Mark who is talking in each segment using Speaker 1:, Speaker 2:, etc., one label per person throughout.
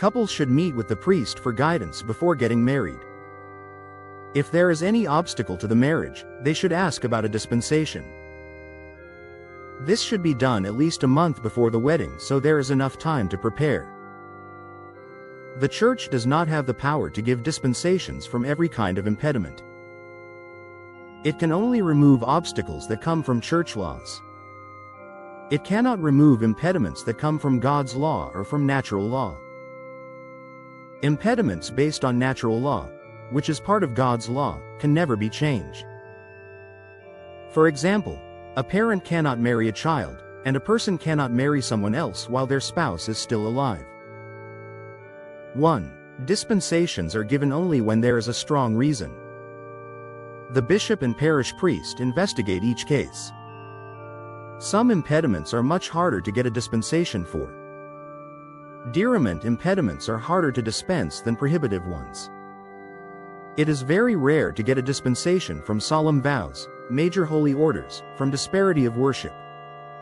Speaker 1: Couples should meet with the priest for guidance before getting married. If there is any obstacle to the marriage, they should ask about a dispensation. This should be done at least a month before the wedding so there is enough time to prepare. The church does not have the power to give dispensations from every kind of impediment. It can only remove obstacles that come from church laws. It cannot remove impediments that come from God's law or from natural law. Impediments based on natural law, which is part of God's law, can never be changed. For example, a parent cannot marry a child, and a person cannot marry someone else while their spouse is still alive. 1. Dispensations are given only when there is a strong reason. The bishop and parish priest investigate each case. Some impediments are much harder to get a dispensation for. Deriment impediments are harder to dispense than prohibitive ones. It is very rare to get a dispensation from solemn vows, major holy orders, from disparity of worship,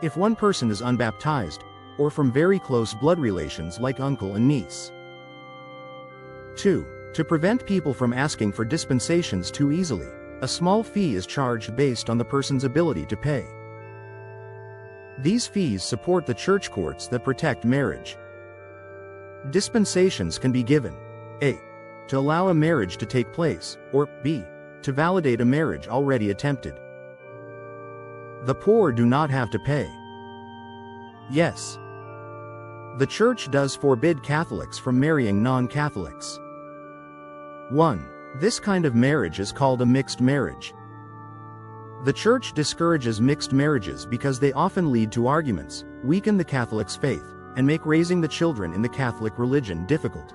Speaker 1: if one person is unbaptized, or from very close blood relations like uncle and niece. 2. To prevent people from asking for dispensations too easily, a small fee is charged based on the person's ability to pay. These fees support the church courts that protect marriage. Dispensations can be given: A. To allow a marriage to take place, or B. To validate a marriage already attempted. The poor do not have to pay. Yes. The church does forbid Catholics from marrying non-Catholics. 1. This kind of marriage is called a mixed marriage. The church discourages mixed marriages because they often lead to arguments, weaken the Catholic's faith, and make raising the children in the Catholic religion difficult.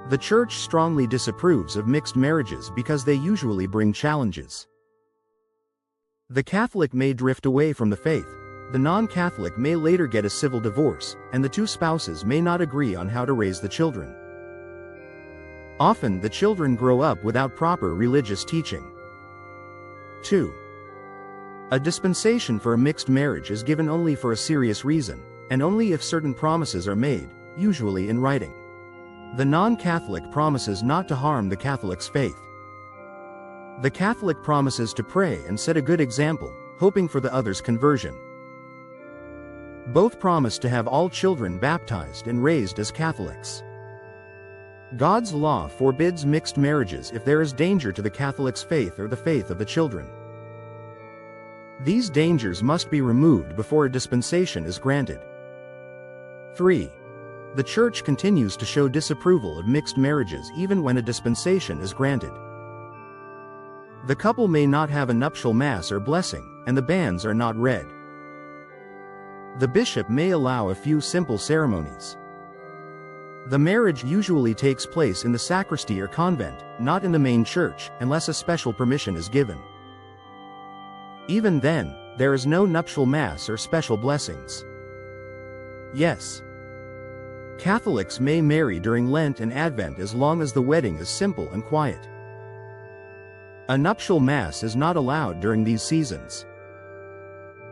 Speaker 1: The church strongly disapproves of mixed marriages because they usually bring challenges. The Catholic may drift away from the faith, the non-Catholic may later get a civil divorce, and the two spouses may not agree on how to raise the children. Often the children grow up without proper religious teaching. 2. A dispensation for a mixed marriage is given only for a serious reason, and only if certain promises are made, usually in writing. The non-Catholic promises not to harm the Catholic's faith. The Catholic promises to pray and set a good example, hoping for the other's conversion. Both promise to have all children baptized and raised as Catholics. God's law forbids mixed marriages if there is danger to the Catholic's faith or the faith of the children. These dangers must be removed before a dispensation is granted. 3. The Church continues to show disapproval of mixed marriages even when a dispensation is granted. The couple may not have a nuptial mass or blessing, and the banns are not read. The bishop may allow a few simple ceremonies. The marriage usually takes place in the sacristy or convent, not in the main church, unless a special permission is given. Even then, there is no nuptial mass or special blessings. Yes. Catholics may marry during Lent and Advent as long as the wedding is simple and quiet. A nuptial mass is not allowed during these seasons.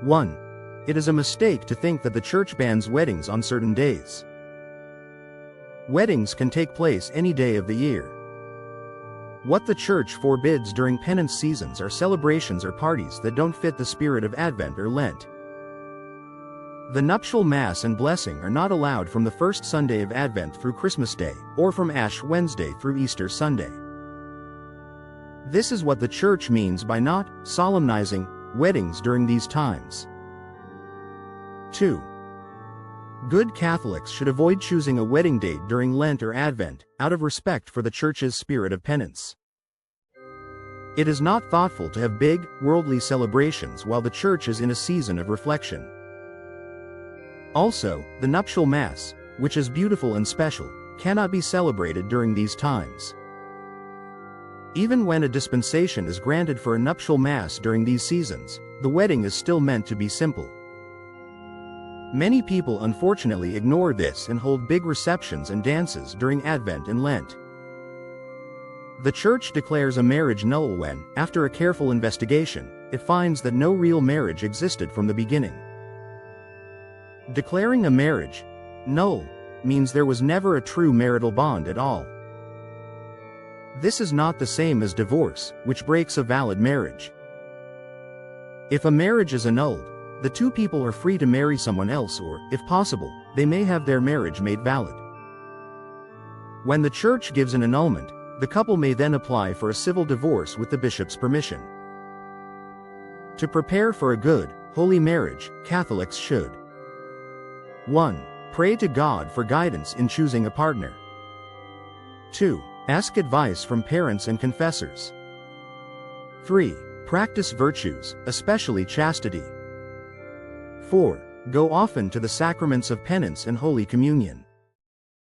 Speaker 1: 1. It is a mistake to think that the church bans weddings on certain days. Weddings can take place any day of the year. What the church forbids during penance seasons are celebrations or parties that don't fit the spirit of Advent or Lent. The nuptial mass and blessing are not allowed from the first Sunday of Advent through Christmas Day, or from Ash Wednesday through Easter Sunday. This is what the church means by not solemnizing weddings during these times. 2. Good Catholics should avoid choosing a wedding date during Lent or Advent, out of respect for the Church's spirit of penance. It is not thoughtful to have big, worldly celebrations while the Church is in a season of reflection. Also, the nuptial Mass, which is beautiful and special, cannot be celebrated during these times. Even when a dispensation is granted for a nuptial Mass during these seasons, the wedding is still meant to be simple. Many people unfortunately ignore this and hold big receptions and dances during Advent and Lent. The Church declares a marriage null when, after a careful investigation, it finds that no real marriage existed from the beginning. Declaring a marriage null means there was never a true marital bond at all. This is not the same as divorce, which breaks a valid marriage. If a marriage is annulled, the two people are free to marry someone else, or, if possible, they may have their marriage made valid. When the church gives an annulment, the couple may then apply for a civil divorce with the bishop's permission. To prepare for a good, holy marriage, Catholics should 1. Pray to God for guidance in choosing a partner. 2. Ask advice from parents and confessors. 3. Practice virtues, especially chastity. 4. Go often to the sacraments of penance and Holy Communion.